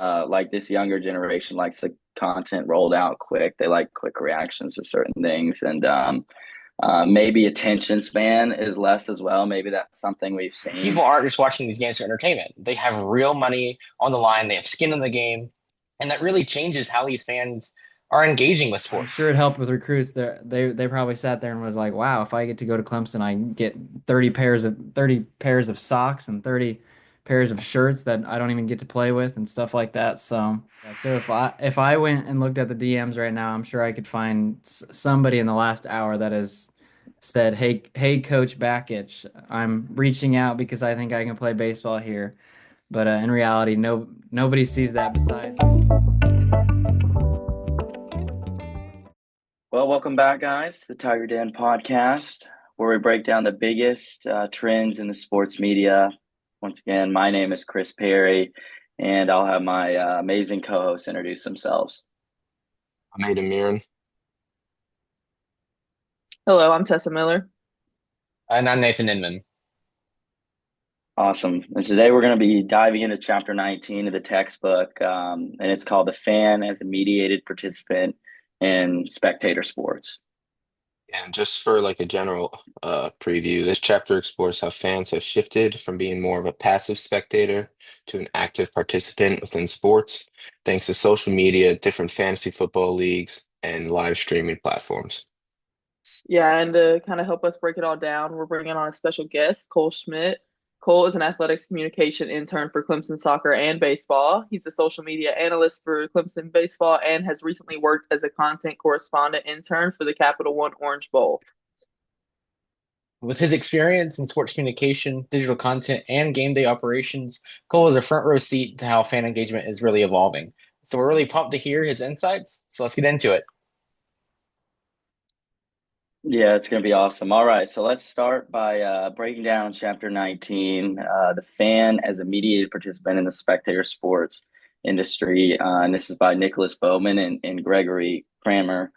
like this younger generation likes the content rolled out quick. They like quick reactions to certain things, and maybe attention span is less as well. Maybe that's something we've People seen. aren't just watching these games for entertainment. They have real money on the line. They have skin in the game, and that really changes how these fans are engaging with I'm sure sports. it helped with recruits. They probably sat there and was like, "Wow, if I get to go to Clemson, I get 30 pairs of socks and 30 pairs of shirts that I don't even get to play with and stuff like that." So, yeah, so if I went and looked at the DMs right now, I'm sure I could find somebody in the last hour that has said, "Hey, Coach Bakich, I'm reaching out because I think I can play baseball here." But in reality, nobody sees that besides. Well, welcome back, guys, to the Tiger Den podcast, where we break down the biggest trends in the sports media. Once again, my name is Chris Perry, and I'll have my amazing co-hosts introduce themselves. I'm Aidan Mirren. Hello, I'm Tessa Miller. And I'm Nathan Inman. Awesome. And today we're going to be diving into chapter 19 of the textbook, and it's called The Fan as a Mediated Participant in Spectator Sports. And just for like a general preview, this chapter explores how fans have shifted from being more of a passive spectator to an active participant within sports, thanks to social media, different fantasy football leagues, and live streaming platforms. Yeah, and to kind of help us break it all down, we're bringing on a special guest, Cole Schmitt. Cole is an athletics communication intern for Clemson soccer and baseball. He's a social media analyst for Clemson baseball and has recently worked as a content correspondent intern for the Capital One Orange Bowl. With his experience in sports communication, digital content, and game day operations, Cole has a front row seat to how fan engagement is really evolving. So we're really pumped to hear his insights. So let's get into it. Yeah, it's going to be awesome. All right, so let's start by breaking down chapter 19, The Fan as a Mediated Participant in the Spectator Sports Industry. And this is by Nicholas Bowman and Gregory Kramer.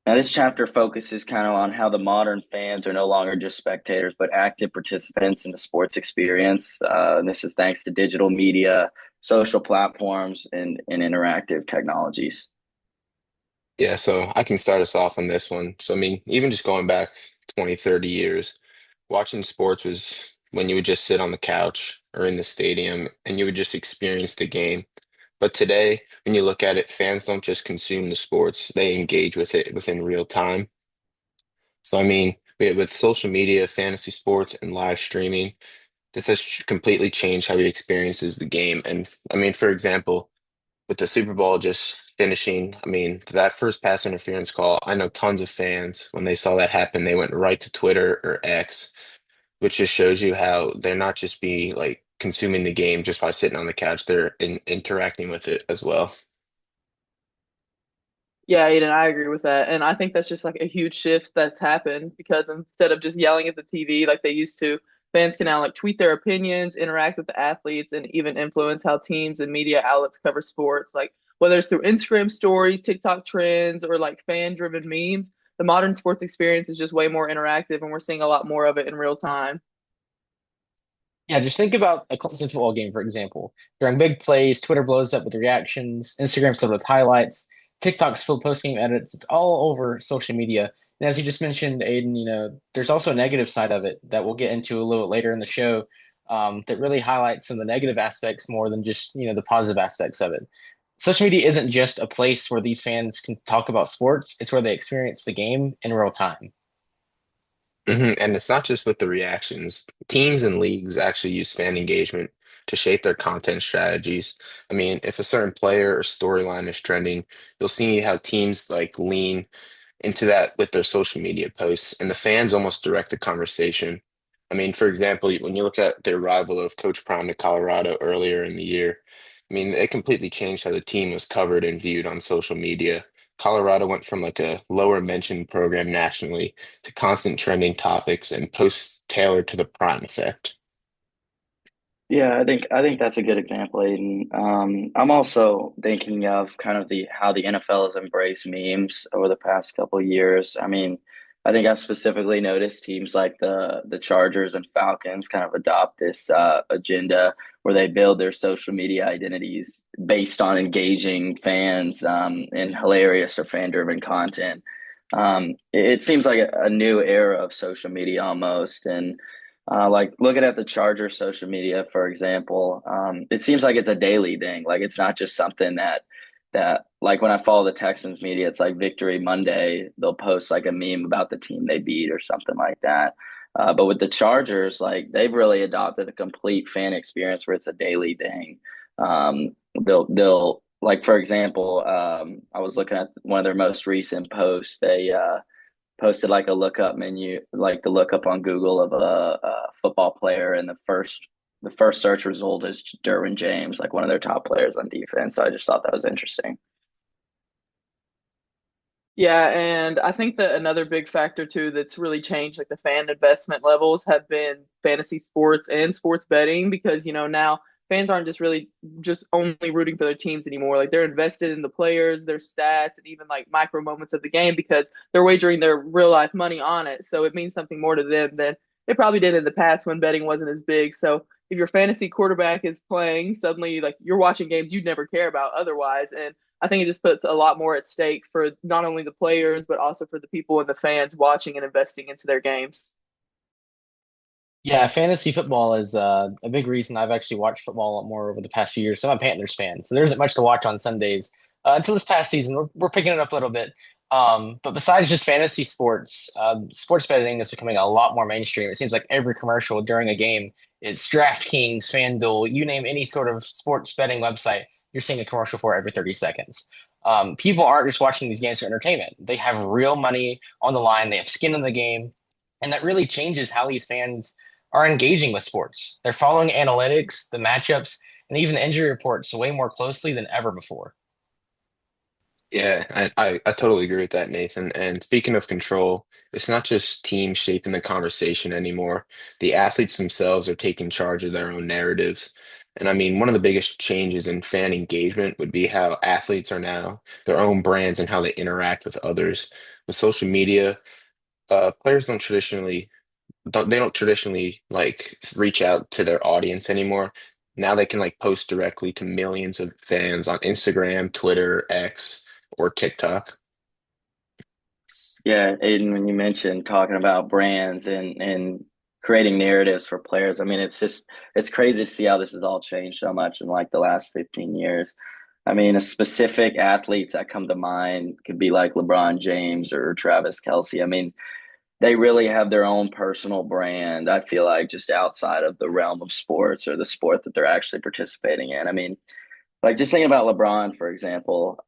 Now, this chapter focuses kind of on how the modern fans are no longer just spectators, but active participants in the sports experience. And this is thanks to digital media, social platforms, and interactive technologies. Yeah, so I can start us off on this one. So, I mean, even just going back 20, 30 years, watching sports was when you would just sit on the couch or in the stadium and you would just experience the game. But today, when you look at it, fans don't just consume the sports, they engage with it within real time. So, I mean, with social media, fantasy sports, and live streaming, this has completely changed how he experiences the game. And I mean, for example, with the Super Bowl just finishing, I mean, that first pass interference call, I know tons of fans, when they saw that happen, they went right to Twitter or X, which just shows you how they're not just be like consuming the game just by sitting on the couch, they're interacting with it as well. Yeah, Aiden, I agree with that. And I think that's just like a huge shift that's happened because instead of just yelling at the TV like they used to, fans can now like tweet their opinions, interact with the athletes, and even influence how teams and media outlets cover sports. Like whether it's through Instagram stories, TikTok trends, or like fan driven memes, the modern sports experience is just way more interactive and we're seeing a lot more of it in real time. Yeah, just think about a Clemson football game, for example. During big plays, Twitter blows up with reactions, Instagram's filled with highlights, TikTok's filled post-game edits. It's all over social media. And as you just mentioned, Aiden, there's also a negative side of it that we'll get into a little later in the show, that really highlights some of the negative aspects more than just, the positive aspects of it. Social media isn't just a place where these fans can talk about sports, it's where they experience the game in real time. And it's not just with the reactions. Teams and leagues actually use fan engagement to shape their content strategies. I mean, if a certain player or storyline is trending, you'll see how teams like lean into that with their social media posts, and the fans almost direct the conversation. I mean, for example, when you look at the arrival of Coach Prime to Colorado earlier in the year, I mean, it completely changed how the team was covered and viewed on social media. Colorado went from like a lower mentioned program nationally to constant trending topics and posts tailored to the Prime effect. Yeah, I think that's a good example, Aiden. I'm also thinking of kind of the how the NFL has embraced memes over the past couple of years. I mean, I think I've specifically noticed teams like the Chargers and Falcons kind of adopt this agenda where they build their social media identities based on engaging fans and hilarious or fan-driven content. It seems like a new era of social media almost, and like looking at the Chargers social media, for example, it seems like it's a daily thing. Like it's not just something that like when I follow the Texans media, it's like Victory Monday. They'll post like a meme about the team they beat or something like that. But with the Chargers, like they've really adopted a complete fan experience where it's a daily thing. They'll like for example, I was looking at one of their most recent posts. They posted like a lookup menu, like the lookup on Google of a football player, and the first search result is Derwin James, like one of their top players on defense. So I just thought that was interesting. Yeah, and I think that another big factor too that's really changed like the fan investment levels have been fantasy sports and sports betting because now fans aren't just really just only rooting for their teams anymore. Like they're invested in the players, their stats, and even like micro moments of the game because they're wagering their real life money on it. So it means something more to them than it probably did in the past when betting wasn't as big. So if your fantasy quarterback is playing, suddenly like you're watching games you'd never care about otherwise. And I think it just puts a lot more at stake for not only the players, but also for the people and the fans watching and investing into their games. Yeah, fantasy football is a big reason I've actually watched football a lot more over the past few years. So I'm a Panthers fan, so there isn't much to watch on Sundays until this past season. We're picking it up a little bit. But besides just fantasy sports, sports betting is becoming a lot more mainstream. It seems like every commercial during a game is DraftKings, FanDuel, you name any sort of sports betting website, you're seeing a commercial for every 30 seconds. People aren't just watching these games for entertainment. They have real money on the line. They have skin in the game. And that really changes how these fans are engaging with sports. They're following analytics, the matchups, and even the injury reports way more closely than ever before. Yeah, I totally agree with that, Nathan. And speaking of control, it's not just teams shaping the conversation anymore. The athletes themselves are taking charge of their own narratives. And I mean, one of the biggest changes in fan engagement would be how athletes are now their own brands and how they interact with others. With social media, players don't traditionally like reach out to their audience anymore. Now they can like post directly to millions of fans on Instagram, Twitter, X, or TikTok. Yeah, Aiden, when you mentioned talking about brands and creating narratives for players, I mean, it's crazy to see how this has all changed so much in like the last 15 years. I mean, a specific athletes that come to mind could be like LeBron James or Travis Kelce. I mean, they really have their own personal brand, I feel like, just outside of the realm of sports or the sport that they're actually participating in. I mean, like just thinking about LeBron, for example.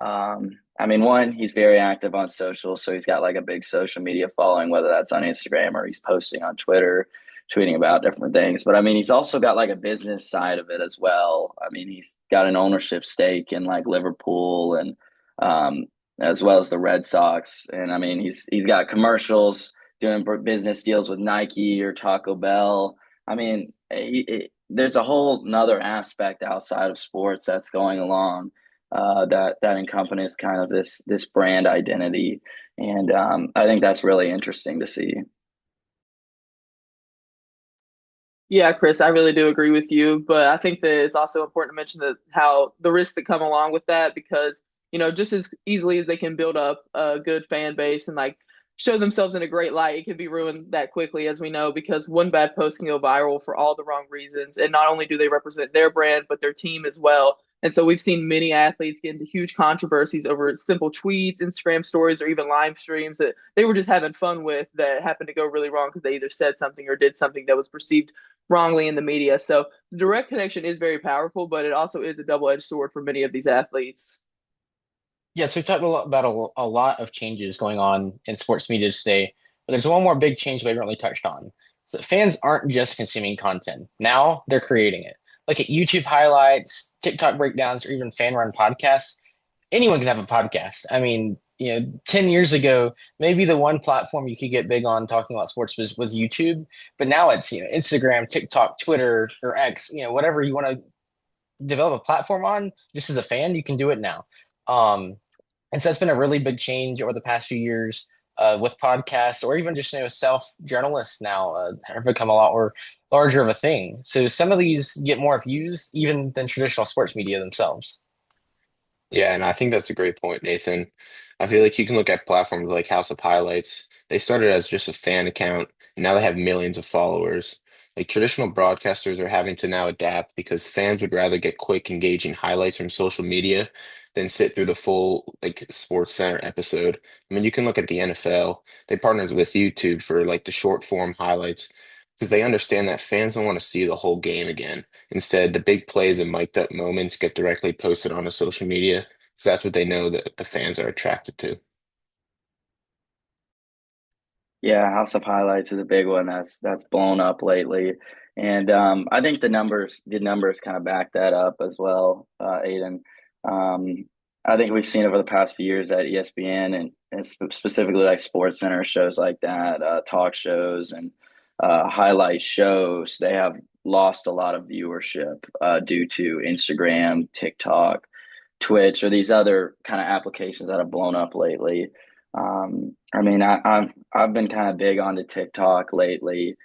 I mean, one, he's very active on social, so he's got like a big social media following, whether that's on Instagram or he's posting on Twitter, tweeting about different things. But I mean, he's also got like a business side of it as well. I mean, he's got an ownership stake in like Liverpool and um, as well as the Red Sox. And I mean, he's got commercials doing business deals with Nike or Taco Bell. I mean, there's a whole nother aspect outside of sports that's going along that encompasses kind of this brand identity, and I think that's really interesting to see. Yeah, Chris, I really do agree with you, but I think that it's also important to mention that how the risks that come along with that, because just as easily as they can build up a good fan base and like show themselves in a great light, it can be ruined that quickly, as we know, because one bad post can go viral for all the wrong reasons, and not only do they represent their brand, but their team as well. And so we've seen many athletes get into huge controversies over simple tweets, Instagram stories, or even live streams that they were just having fun with that happened to go really wrong because they either said something or did something that was perceived wrongly in the media. So the direct connection is very powerful, but it also is a double-edged sword for many of these athletes. Yes, we've talked a lot about a lot of changes going on in sports media today, but there's one more big change we haven't really touched on. So fans aren't just consuming content. Now they're creating it. Like at YouTube highlights, TikTok breakdowns, or even fan-run podcasts. Anyone can have a podcast. I mean, 10 years ago, maybe the one platform you could get big on talking about sports was YouTube, but now it's, Instagram, TikTok, Twitter, or X, whatever you want to develop a platform on, just as a fan, you can do it now. Um, and so that's been a really big change over the past few years. with podcasts or even just self journalists now have become a lot more larger of a thing. So some of these get more views even than traditional sports media themselves. Yeah, and I think that's a great point, Nathan. I feel like you can look at platforms like House of Highlights. They started as just a fan account, and now they have millions of followers. Like traditional broadcasters are having to now adapt because fans would rather get quick, engaging highlights from social media than sit through the full like Sports Center episode. I mean, you can look at the NFL. They partnered with YouTube for like the short form highlights because they understand that fans don't want to see the whole game again. Instead, the big plays and mic'd up moments get directly posted onto social media because that's what they know that the fans are attracted to. Yeah, House of Highlights is a big one that's blown up lately, and I think the numbers kind of back that up as well, Aiden. Um, I think we've seen over the past few years that ESPN and specifically like Sports Center shows like that, talk shows and highlight shows, they have lost a lot of viewership due to Instagram, TikTok, Twitch, or these other kind of applications that have blown up lately. I mean, I've been kind of big onto TikTok lately.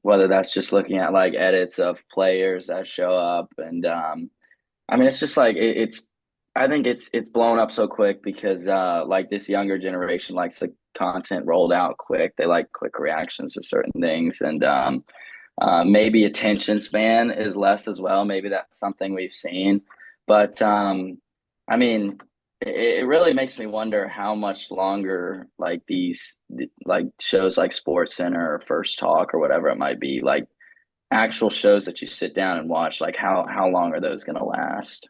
Whether that's just looking at like edits of players that show up, and I mean, it's just like it's. I think it's blown up so quick because like this younger generation likes the content rolled out quick. They like quick reactions to certain things, and maybe attention span is less as well. Maybe that's something we've seen, but I mean, it really makes me wonder how much longer like these like shows like Sports Center or First Talk or whatever it might be, like actual shows that you sit down and watch, like how long are those going to last?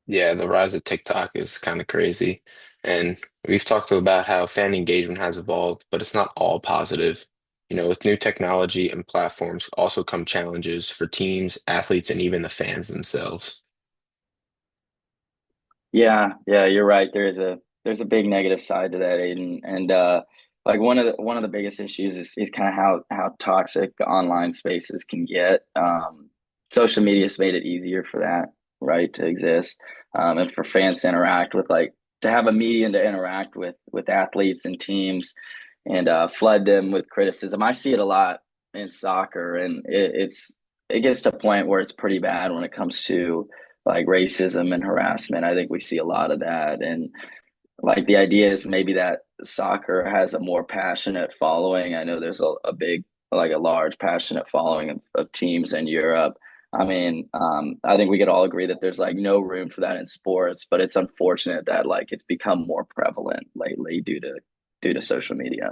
Yeah, the rise of TikTok is kind of crazy. And we've talked about how fan engagement has evolved, but it's not all positive. With new technology and platforms also come challenges for teams, athletes, and even the fans themselves. Yeah, yeah, you're right. There's a big negative side to that, Aiden. And like one of the biggest issues is kind of how toxic the online spaces can get. Social media's made it easier for that, right, to exist. And for fans to interact with like to have a medium to interact with athletes and teams and flood them with criticism. I see it a lot in soccer, and it gets to a point where it's pretty bad when it comes to like racism and harassment. I think we see a lot of that. And like the idea is maybe that soccer has a more passionate following. I know there's a big, like a large passionate following of teams in Europe. I mean, I think we could all agree that there's like no room for that in sports, but it's unfortunate that like it's become more prevalent lately due to social media.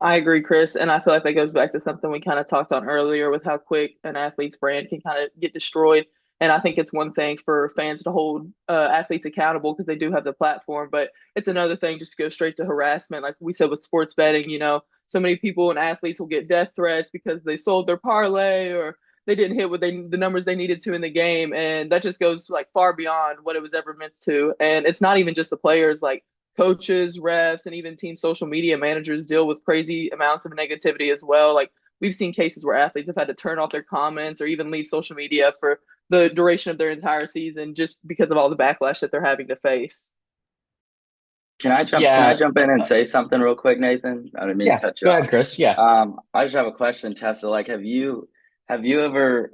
I agree, Chris, and I feel like that goes back to something we kind of talked on earlier with how quick an athlete's brand can kind of get destroyed. And I think it's one thing for fans to hold athletes accountable because they do have the platform, but it's another thing just to go straight to harassment. Like we said with sports betting, so many people and athletes will get death threats because they sold their parlay or they didn't hit the numbers they needed to in the game, and that just goes like far beyond what it was ever meant to. And it's not even just the players, like coaches, refs, and even team social media managers deal with crazy amounts of negativity as well. Like we've seen cases where athletes have had to turn off their comments or even leave social media for the duration of their entire season just because of all the backlash that they're having to face. Can I Yeah, jump in and say something real quick, Nathan? I didn't mean to yeah. cut you Go off. ahead, Chris. Yeah. I just have a question, Tessa. Like, have you ever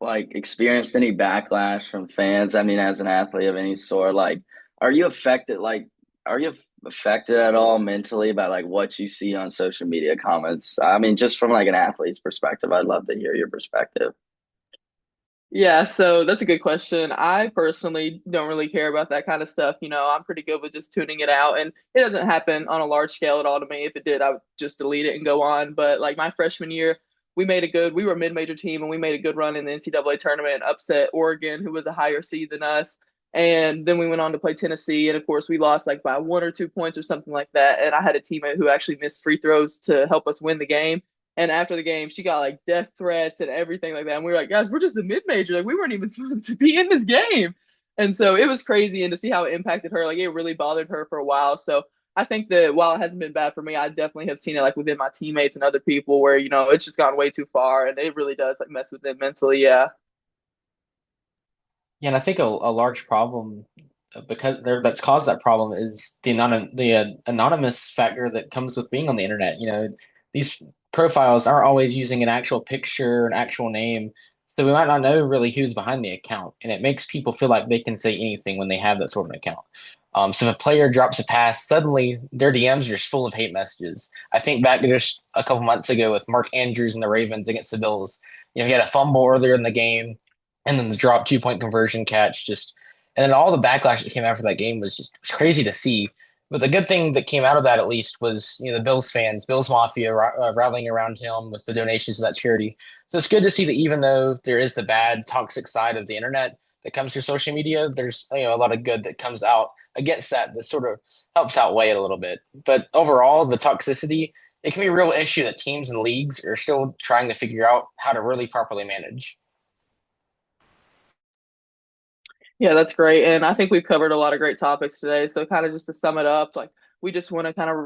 like experienced any backlash from fans? I mean, as an athlete of any sort, like, are you affected? Like, are you affected at all mentally by like what you see on social media comments? I mean, just from like an athlete's perspective, I'd love to hear your perspective. Yeah, so that's a good question. I personally don't really care about that kind of stuff. I'm pretty good with just tuning it out, and it doesn't happen on a large scale at all to me. If it did, I would just delete it and go on. But like my freshman year, we were a mid-major team, and we made a good run in the NCAA tournament and upset Oregon, who was a higher seed than us. And then we went on to play Tennessee, and of course, we lost like by 1 or 2 points or something like that. And I had a teammate who actually missed free throws to help us win the game. And after the game, she got like death threats and everything like that. And we were like, guys, we're just a mid major. Like, we weren't even supposed to be in this game. And so it was crazy. And to see how it impacted her, like, it really bothered her for a while. So I think that while it hasn't been bad for me, I definitely have seen it like within my teammates and other people where, it's just gone way too far. And it really does like mess with them mentally. Yeah. Yeah, and I think a large problem because that's caused that problem is the anonymous factor that comes with being on the internet. These profiles aren't always using an actual picture, an actual name, so we might not know really who's behind the account, and it makes people feel like they can say anything when they have that sort of account. So if a player drops a pass, suddenly their DMs are just full of hate messages. I think back to just a couple months ago with Mark Andrews and the Ravens against the Bills. He had a fumble earlier in the game, and then the drop 2 point conversion catch. And then all the backlash that came after that game was crazy to see. But the good thing that came out of that, at least, was the Bills fans, Bills Mafia, rallying around him with the donations to that charity. So it's good to see that even though there is the bad, toxic side of the internet that comes through social media, there's a lot of good that comes out against that sort of helps outweigh it a little bit. But overall, the toxicity, it can be a real issue that teams and leagues are still trying to figure out how to really properly manage. Yeah, that's great. And I think we've covered a lot of great topics today. So kind of just to sum it up, like we just want to kind of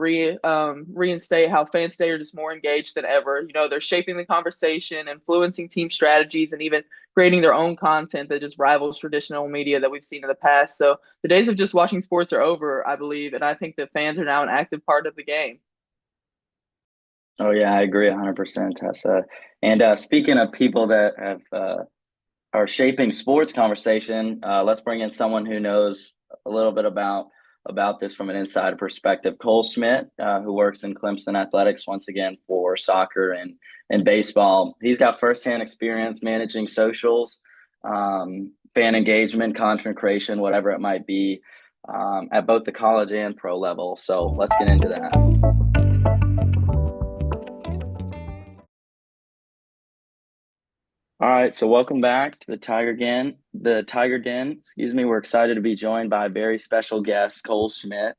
reinstate how fans today are just more engaged than ever. They're shaping the conversation, influencing team strategies, and even creating their own content that just rivals traditional media that we've seen in the past. So the days of just watching sports are over, I believe, and I think that fans are now an active part of the game. Oh yeah, I agree 100%, Tessa. And speaking of people that have are shaping sports conversation, let's bring in someone who knows a little bit about this from an inside perspective. Cole Schmitt, who works in Clemson athletics once again for soccer and baseball. He's got firsthand experience managing socials, fan engagement, content creation, whatever it might be, at both the college and pro level. So let's get into that. All right, so welcome back to the Tiger Den. The Tiger Den, excuse me. We're excited to be joined by a very special guest, Cole Schmitt,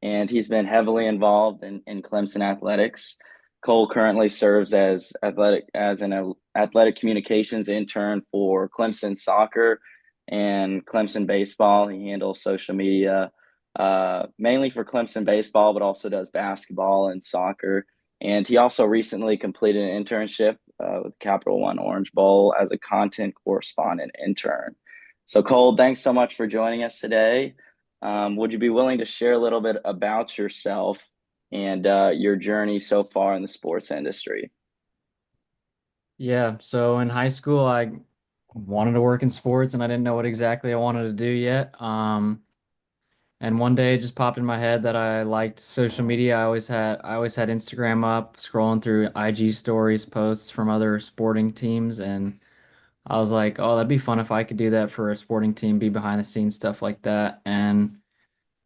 and he's been heavily involved in Clemson athletics. Cole currently serves as an athletic communications intern for Clemson soccer and Clemson baseball. He handles social media, mainly for Clemson baseball, but also does basketball and soccer. And he also recently completed an internship with Capital One Orange Bowl as a content correspondent intern. So, Cole, thanks so much for joining us today. Would you be willing to share a little bit about yourself and your journey so far in the sports industry? Yeah, so in high school, I wanted to work in sports and I didn't know what exactly I wanted to do yet. And one day it just popped in my head that I liked social media. I always had Instagram up, scrolling through IG stories, posts from other sporting teams, and I was like, oh, that'd be fun if I could do that for a sporting team, be behind the scenes stuff like that. And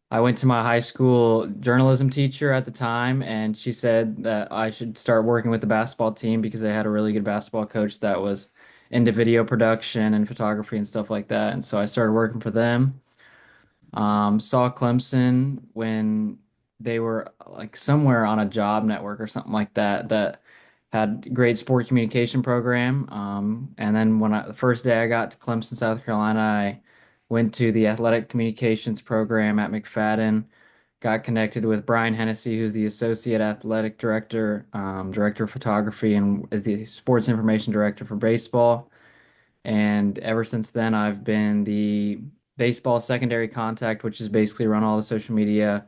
I went to my high school journalism teacher at the time, and she said that I should start working with the basketball team because they had a really good basketball coach that was into video production and photography and stuff like that. And so I started working for them. Saw Clemson when they were like somewhere on a job network or something like that that had great sport communication program. And then the first day I got to Clemson, South Carolina, I went to the athletic communications program at McFadden, got connected with Brian Hennessy, who's the associate athletic director, director of photography, and is the sports information director for baseball. And ever since then, I've been the baseball secondary contact, which is basically run all the social media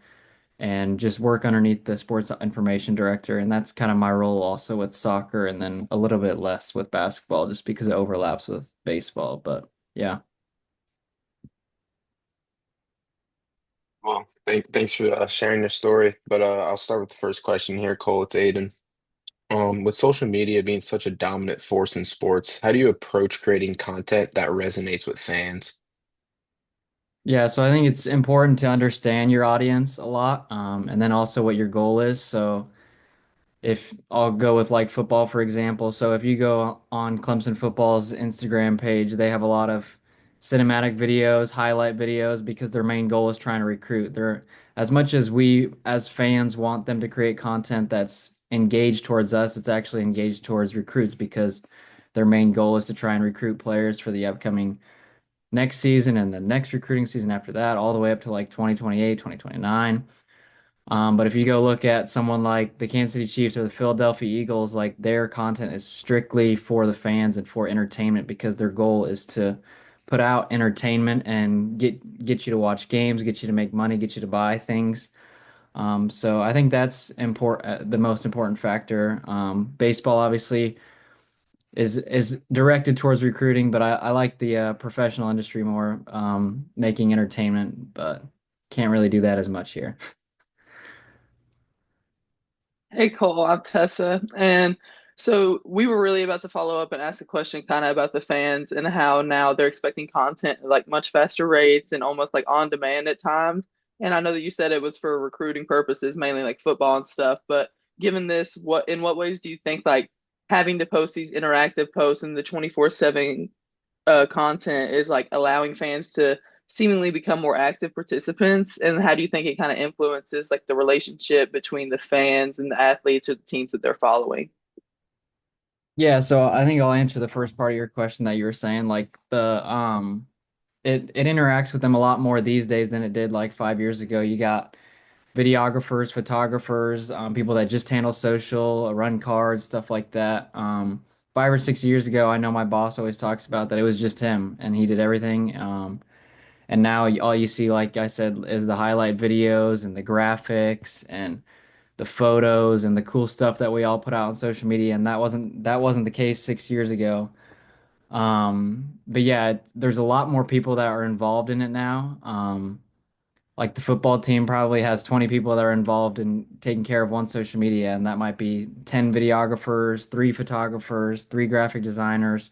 and just work underneath the sports information director. And that's kind of my role also with soccer and then a little bit less with basketball just because it overlaps with baseball. But yeah. Well, thanks for sharing your story. But I'll start with the first question here, Cole. It's Aiden. With social media being such a dominant force in sports, how do you approach creating content that resonates with fans? Yeah, so I think it's important to understand your audience a lot, and then also what your goal is. So if I'll go with like football, for example. So if you go on Clemson football's Instagram page, they have a lot of cinematic videos, highlight videos, because their main goal is trying to recruit. They're as much as we as fans want them to create content that's engaged towards us, it's actually engaged towards recruits because their main goal is to try and recruit players for the upcoming next season and the next recruiting season after that, all the way up to like 2028, 2029. But if you go look at someone like the Kansas City Chiefs or the Philadelphia Eagles, like their content is strictly for the fans and for entertainment because their goal is to put out entertainment and get you to watch games, get you to make money, get you to buy things. So I think that's the most important factor. Baseball obviously is directed towards recruiting, but I like the professional industry more, making entertainment, but can't really do that as much here. Hey Cole, I'm Tessa. And so we were really about to follow up and ask a question kind of about the fans and how now they're expecting content at like much faster rates and almost like on demand at times. And I know that you said it was for recruiting purposes, mainly like football and stuff, but given this, in what ways do you think like having to post these interactive posts and the 24/7 content is like allowing fans to seemingly become more active participants? And how do you think it kind of influences like the relationship between the fans and the athletes or the teams that they're following? Yeah, so I think I'll answer the first part of your question that you were saying, like it interacts with them a lot more these days than it did like 5 years ago. You got videographers, photographers, people that just handle social, run cards, stuff like that. 5 or 6 years ago, I know my boss always talks about that it was just him and he did everything. And now all you see, like I said, is the highlight videos and the graphics and the photos and the cool stuff that we all put out on social media. And that wasn't the case 6 years ago. But yeah, there's a lot more people that are involved in it now. Like the football team probably has 20 people that are involved in taking care of one social media, and that might be 10 videographers, three photographers, three graphic designers.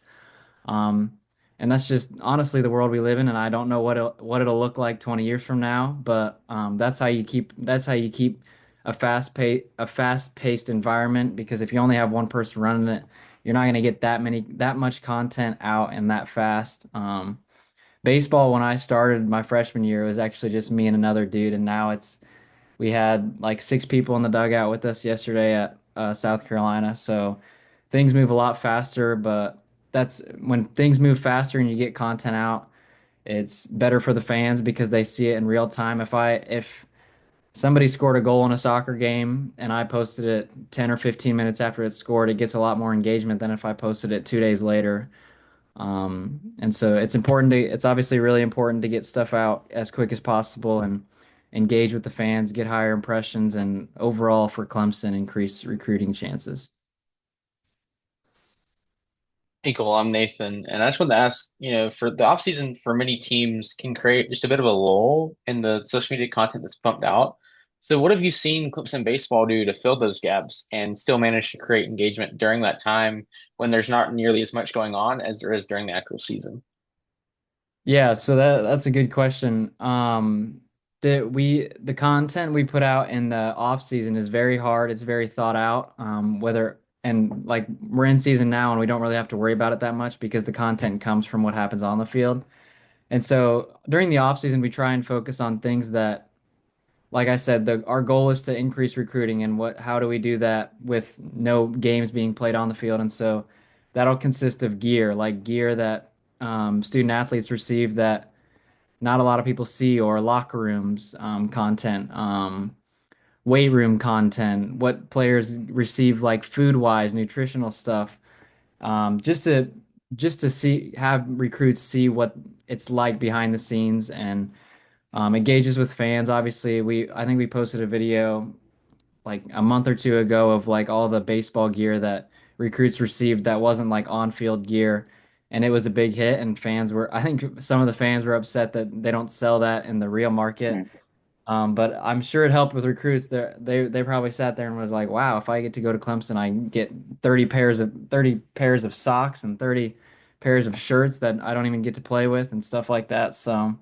Um, and that's just honestly the world we live in, and I don't know what it'll look like 20 years from now, but that's how you keep a fast-paced environment, because if you only have one person running it, you're not going to get that much content out and that fast. Baseball, when I started my freshman year, it was actually just me and another dude, and now we had like six people in the dugout with us yesterday at South Carolina. So things move a lot faster, but that's when things move faster and you get content out, it's better for the fans because they see it in real time. If somebody scored a goal in a soccer game and I posted it 10 or 15 minutes after it scored, it gets a lot more engagement than if I posted it 2 days later. And so it's obviously really important to get stuff out as quick as possible and engage with the fans, get higher impressions, and overall for Clemson, increase recruiting chances. Hey, cool. I'm Nathan, and I just wanted to ask, for the off season, for many teams can create just a bit of a lull in the social media content that's pumped out. So what have you seen Clemson baseball do to fill those gaps and still manage to create engagement during that time when there's not nearly as much going on as there is during the actual season? Yeah, so that's a good question. The content we put out in the off season is very hard. It's very thought out. Like we're in season now and we don't really have to worry about it that much because the content comes from what happens on the field. And so during the off season, we try and focus on things that, like I said, our goal is to increase recruiting, and how do we do that with no games being played on the field? And so that'll consist of gear that student athletes receive that not a lot of people see, or locker rooms content, weight room content, what players receive like food wise, nutritional stuff, just to see have recruits see what it's like behind the scenes, and engages with fans. Obviously, I think we posted a video like a month or two ago of like all the baseball gear that recruits received that wasn't like on-field gear, and it was a big hit. And I think some of the fans were upset that they don't sell that in the real market. Mm. But I'm sure it helped with recruits. They probably sat there and was like, "Wow, if I get to go to Clemson, I get 30 pairs of socks and 30 pairs of shirts that I don't even get to play with and stuff like that." So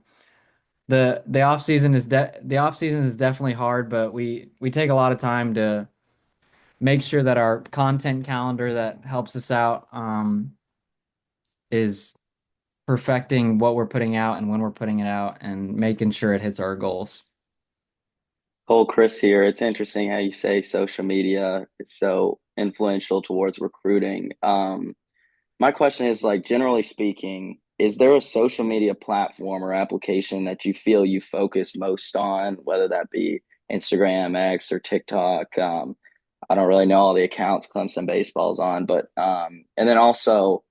the off season is definitely hard, but we take a lot of time to make sure that our content calendar that helps us out is perfecting what we're putting out and when we're putting it out and making sure it hits our goals. Cole, Chris here. It's interesting how you say social media is so influential towards recruiting. My question is like, generally speaking, is there a social media platform or application that you feel you focus most on, whether that be Instagram, X, or TikTok? I don't really know all the accounts Clemson baseball's on, but and then also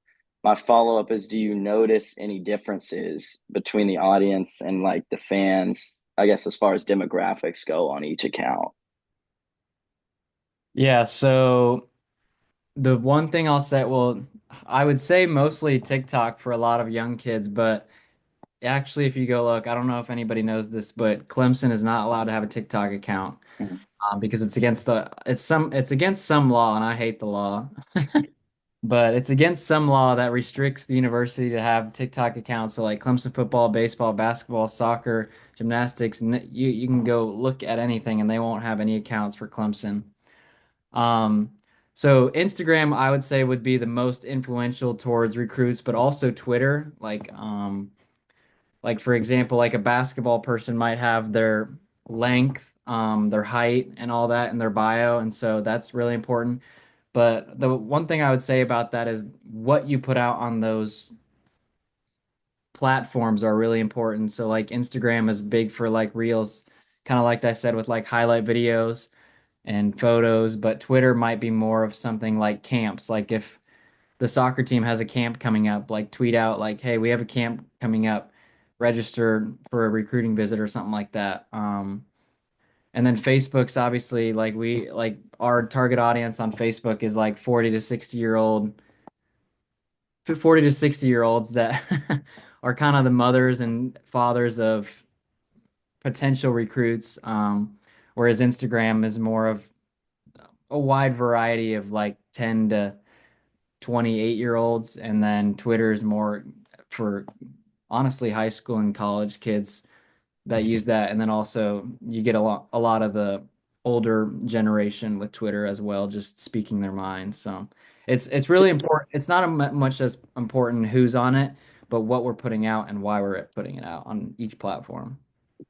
my follow up is, do you notice any differences between the audience and like the fans, I guess, as far as demographics go on each account? Yeah, so the one thing I'll say, well, I would say mostly TikTok for a lot of young kids, but actually, if you go look, I don't know if anybody knows this, but Clemson is not allowed to have a TikTok account Mhm. because it's against some law, and I hate the law. But it's against some law that restricts the university to have TikTok accounts. So like Clemson football, baseball, basketball, soccer, gymnastics, you can go look at anything and they won't have any accounts for Clemson. Um, so Instagram, I would say, would be the most influential towards recruits, but also Twitter. Like for example, like a basketball person might have their length, their height, and all that in their bio, and so that's really important. But the one thing I would say about that is what you put out on those platforms are really important. So like Instagram is big for like reels, kind of like I said with like highlight videos and photos, but Twitter might be more of something like camps. Like if the soccer team has a camp coming up, like tweet out like, "Hey, we have a camp coming up. Register for a recruiting visit," or something like that. And then Facebook's obviously like we like our target audience on Facebook is like 40 to 60 year olds that are kind of the mothers and fathers of potential recruits. Whereas Instagram is more of a wide variety of like 10 to 28-year olds, and then Twitter is more for honestly high school and college kids that use that, and then also you get a lot of the older generation with Twitter as well, just speaking their mind. So it's really important. It's not much as important who's on it, but what we're putting out and why we're putting it out on each platform.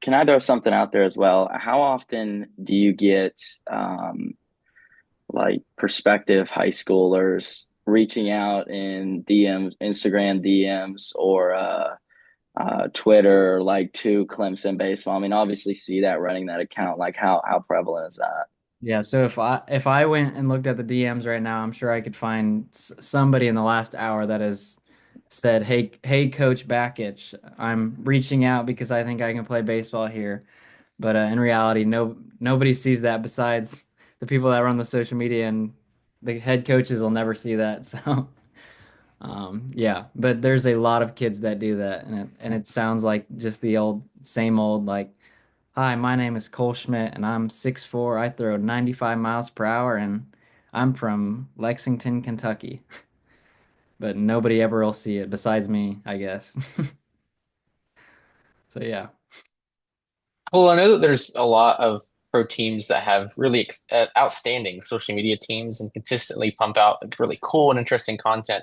Can I throw something out there as well? How often do you get um, like prospective high schoolers reaching out in DMs, Instagram DMs, or Twitter, like to Clemson baseball? I mean, obviously, see that running that account. Like, how prevalent is that? Yeah, so if I went and looked at the DMs right now, I'm sure I could find somebody in the last hour that has said, "Hey, Coach Bakich, I'm reaching out because I think I can play baseball here." But in reality, nobody sees that besides the people that run the social media, and the head coaches will never see that. So, yeah, but there's a lot of kids that do that, and it sounds like just the old same old like, "Hi, my name is Cole Schmitt, and I'm 6'4". I throw 95 miles per hour, and I'm from Lexington, Kentucky." But nobody ever will see it besides me, I guess. So yeah. Well, I know that there's a lot of pro teams that have really outstanding social media teams and consistently pump out like, really cool and interesting content.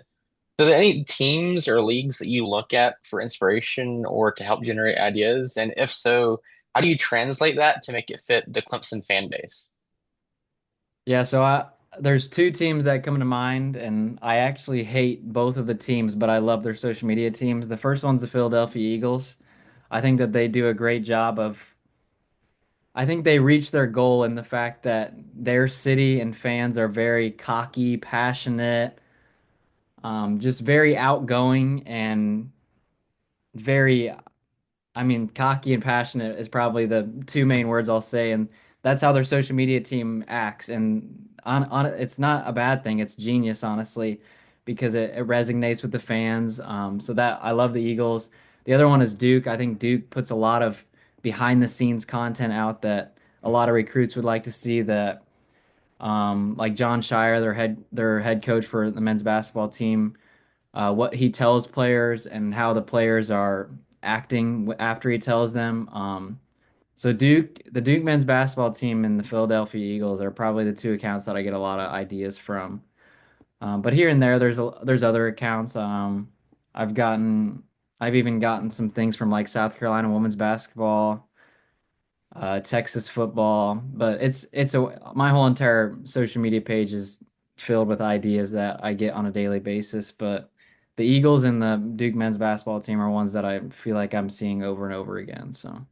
Are there any teams or leagues that you look at for inspiration or to help generate ideas? And if so, how do you translate that to make it fit the Clemson fan base? Yeah, so there's two teams that come to mind, and I actually hate both of the teams, but I love their social media teams. The first one's the Philadelphia Eagles. I think that they do a great job of, I think they reach their goal in the fact that their city and fans are very cocky, passionate, just very outgoing and very, I mean, cocky and passionate is probably the two main words I'll say, and that's how their social media team acts. And on it's not a bad thing; it's genius, honestly, because it resonates with the fans. So that I love the Eagles. The other one is Duke. I think Duke puts a lot of behind the scenes content out that a lot of recruits would like to see. That like John Shire, their head coach for the men's basketball team, what he tells players and how the players are acting after he tells them. So the Duke men's basketball team and the Philadelphia Eagles are probably the two accounts that I get a lot of ideas from. But here and there, there's other accounts. I've gotten, I've even gotten some things from like South Carolina women's basketball, Texas football. But my whole entire social media page is filled with ideas that I get on a daily basis. But the Eagles and the Duke men's basketball team are ones that I feel like I'm seeing over and over again. So.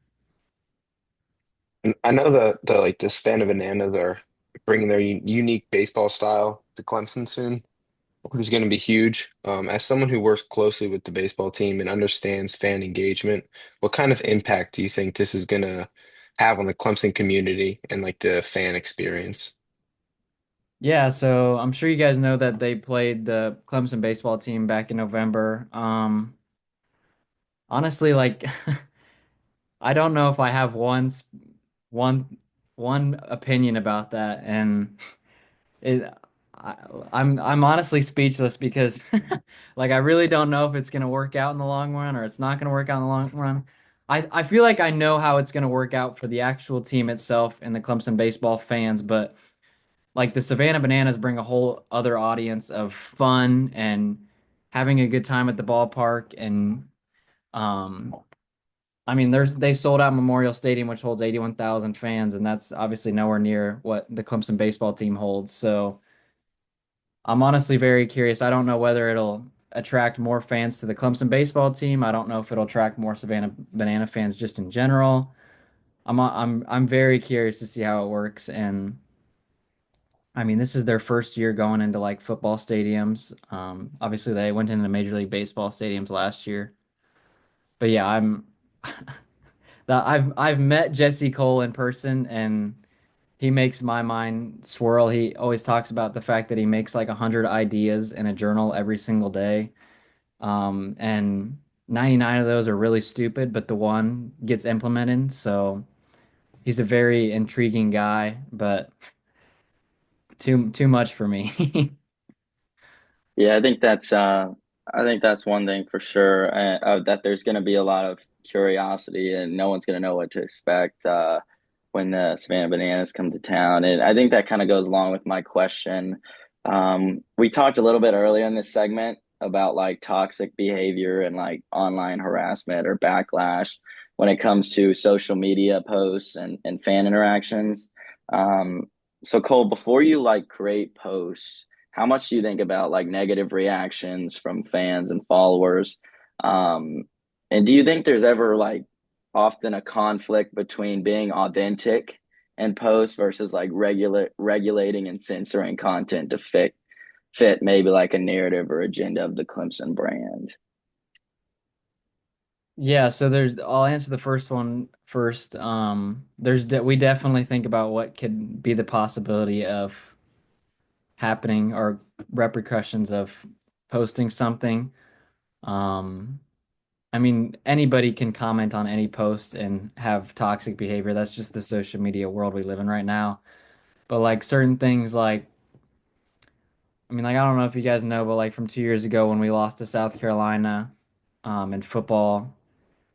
And I know the like the Savannah Bananas are bringing their unique baseball style to Clemson soon. who's going to be huge. As someone who works closely with the baseball team and understands fan engagement, what kind of impact do you think this is going to have on the Clemson community and like the fan experience? Yeah, so I'm sure you guys know that they played the Clemson baseball team back in November. Honestly, like I don't know if I have one one opinion about that, and it I, I'm honestly speechless because like I really don't know if it's gonna work out in the long run or it's not gonna work out in the long run. I feel like I know how it's gonna work out for the actual team itself and the Clemson baseball fans, but like the Savannah Bananas bring a whole other audience of fun and having a good time at the ballpark and um I mean, they sold out Memorial Stadium, which holds 81,000 fans, and that's obviously nowhere near what the Clemson baseball team holds. So I'm honestly very curious. I don't know whether it'll attract more fans to the Clemson baseball team. I don't know if it'll attract more Savannah Banana fans just in general. I'm very curious to see how it works. And I mean, this is their first year going into like football stadiums. Obviously, they went into Major League Baseball stadiums last year. But yeah, I'm I've met Jesse Cole in person and he makes my mind swirl. He always talks about the fact that he makes like 100 ideas in a journal every single day. And 99 of those are really stupid, but the one gets implemented. So he's a very intriguing guy, but too much for me. Yeah, I think that's one thing for sure. That there's going to be a lot of curiosity, and no one's going to know what to expect when the Savannah Bananas come to town. And I think that kind of goes along with my question. We talked a little bit earlier in this segment about like toxic behavior and like online harassment or backlash when it comes to social media posts and fan interactions. Um, so Cole, before you like create posts, how much do you think about like negative reactions from fans and followers? Um, and do you think there's ever like often a conflict between being authentic and post versus like regulating and censoring content to fit maybe like a narrative or agenda of the Clemson brand? Yeah, so I'll answer the first one first. We definitely think about what could be the possibility of happening or repercussions of posting something. Um, I mean, anybody can comment on any post and have toxic behavior. That's just the social media world we live in right now. But like certain things like I mean, like I don't know if you guys know, but like from 2 years ago when we lost to South Carolina in football,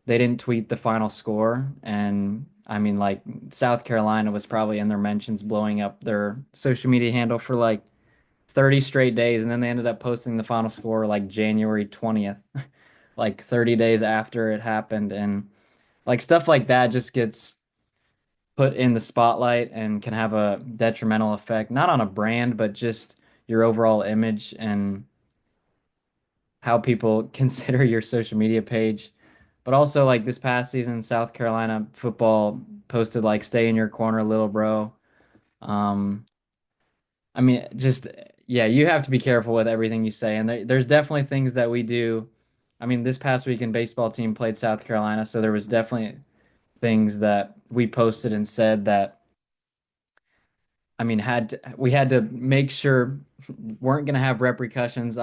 they didn't tweet the final score. And I mean, like South Carolina was probably in their mentions blowing up their social media handle for like 30 straight days. And then they ended up posting the final score like January 20th, like 30 days after it happened. And like stuff like that just gets put in the spotlight and can have a detrimental effect, not on a brand, but just your overall image and how people consider your social media page. But also, like this past season, South Carolina football posted like "Stay in your corner, little bro." Um, I mean, just yeah, you have to be careful with everything you say, and there's definitely things that we do. I mean, this past weekend, baseball team played South Carolina, so there was definitely things that we posted and said that I mean we had to make sure weren't going to have repercussions.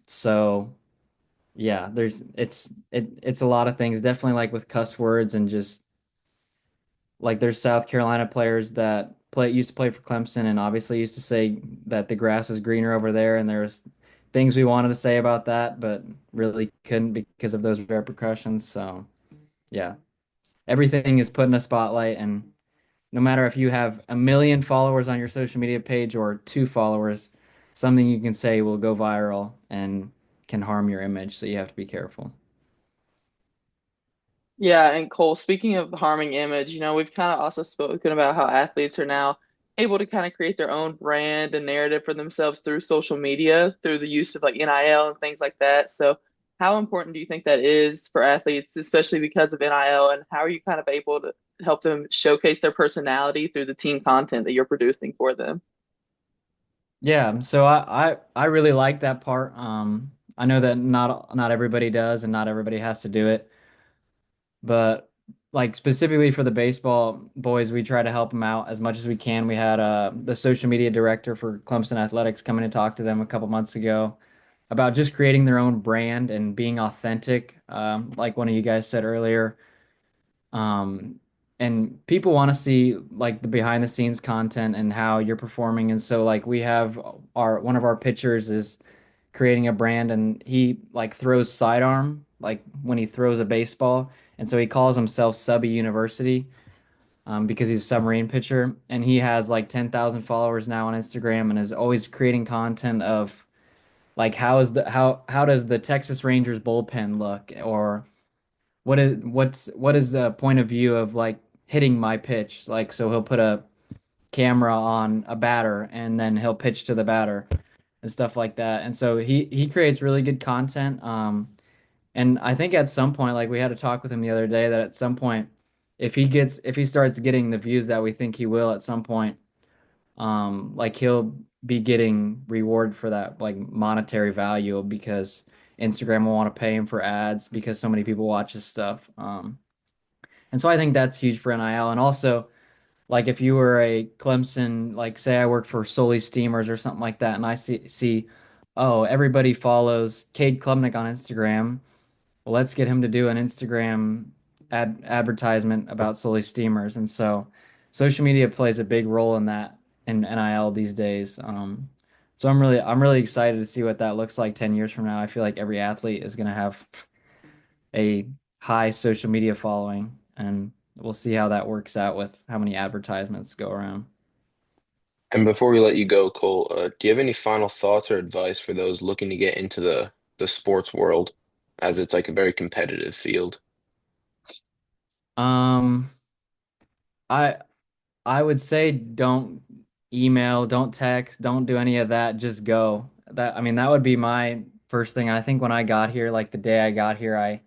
So yeah, it's a lot of things. Definitely like with cuss words and just like there's South Carolina players that play used to play for Clemson and obviously used to say that the grass is greener over there and there's things we wanted to say about that, but really couldn't because of those repercussions. So yeah, everything is put in a spotlight and no matter if you have a million followers on your social media page or 2 followers, something you can say will go viral and can harm your image. So you have to be careful. Yeah, and Cole, speaking of harming image, we've kind of also spoken about how athletes are now able to kind of create their own brand and narrative for themselves through social media, through the use of like NIL and things like that. So, how important do you think that is for athletes, especially because of NIL, and how are you kind of able to help them showcase their personality through the team content that you're producing for them? Yeah, so I really like that part. I know that not everybody does and not everybody has to do it, but like specifically for the baseball boys, we try to help them out as much as we can. We had the social media director for Clemson Athletics come in and talk to them a couple months ago about just creating their own brand and being authentic. Like one of you guys said earlier, um, and people want to see like the behind the scenes content and how you're performing. And so like we have our one of our pitchers is creating a brand and he like throws sidearm like when he throws a baseball. And so he calls himself Subby University because he's a submarine pitcher and he has like 10,000 followers now on Instagram and is always creating content of like how does the Texas Rangers bullpen look or what is the point of view of like hitting my pitch? Like, so he'll put a camera on a batter and then he'll pitch to the batter and stuff like that. And so he creates really good content. And I think at some point, like we had a talk with him the other day, that at some point, if he starts getting the views that we think he will at some point, like he'll be getting reward for that like monetary value because Instagram will want to pay him for ads because so many people watch his stuff. And so I think that's huge for NIL. And also, like if you were a Clemson, like say I work for Solely Steamers or something like that, and I see, oh, everybody follows Cade Klubnik on Instagram. Well, let's get him to do an Instagram advertisement about Solely Steamers. And so social media plays a big role in that in NIL these days. So I'm really excited to see what that looks like 10 years from now. I feel like every athlete is going to have a high social media following, and we'll see how that works out with how many advertisements go around. And before we let you go, Cole, do you have any final thoughts or advice for those looking to get into the sports world, as it's like a very competitive field? Um, I I would say don't email, don't text, don't do any of that. Just go. That I mean, that would be my first thing. I think when I got here, like the day I got here, I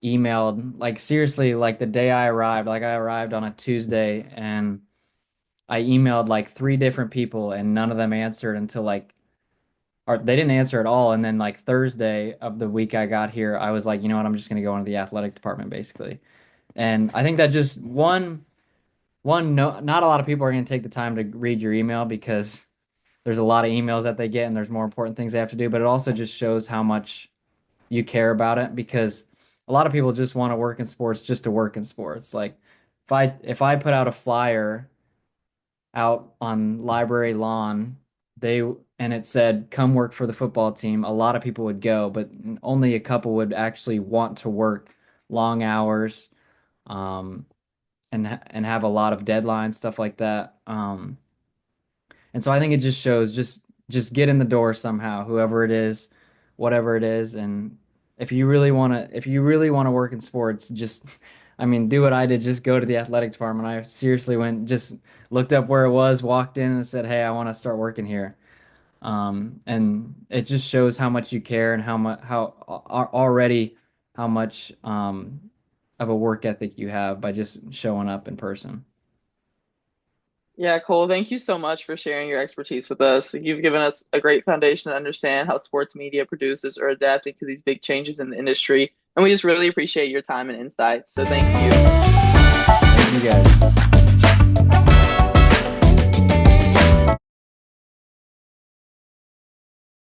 emailed, like seriously, like the day I arrived, like I arrived on a Tuesday and I emailed like three different people and none of them answered until like or they didn't answer at all. And then like Thursday of the week I got here, I was like, you know what, I'm just gonna go into the athletic department basically. And I think that just one no not a lot of people are gonna take the time to read your email because there's a lot of emails that they get and there's more important things they have to do, but it also just shows how much you care about it because a lot of people just want to work in sports just to work in sports. Like if I put out a flyer out on library lawn, they and it said come work for the football team, a lot of people would go, but only a couple would actually want to work long hours um and have a lot of deadlines, stuff like that. And so I think it just shows just get in the door somehow, whoever it is, whatever it is. And if you really want to work in sports, just I mean, do what I did, just go to the athletic department. I seriously went, just looked up where it was, walked in and said, "Hey, I want to start working here." And it just shows how much you care and already how much of a work ethic you have by just showing up in person. Yeah, Cole, thank you so much for sharing your expertise with us. You've given us a great foundation to understand how sports media producers are adapting to these big changes in the industry. And we just really appreciate your time and insight. So thank you. Thank you guys.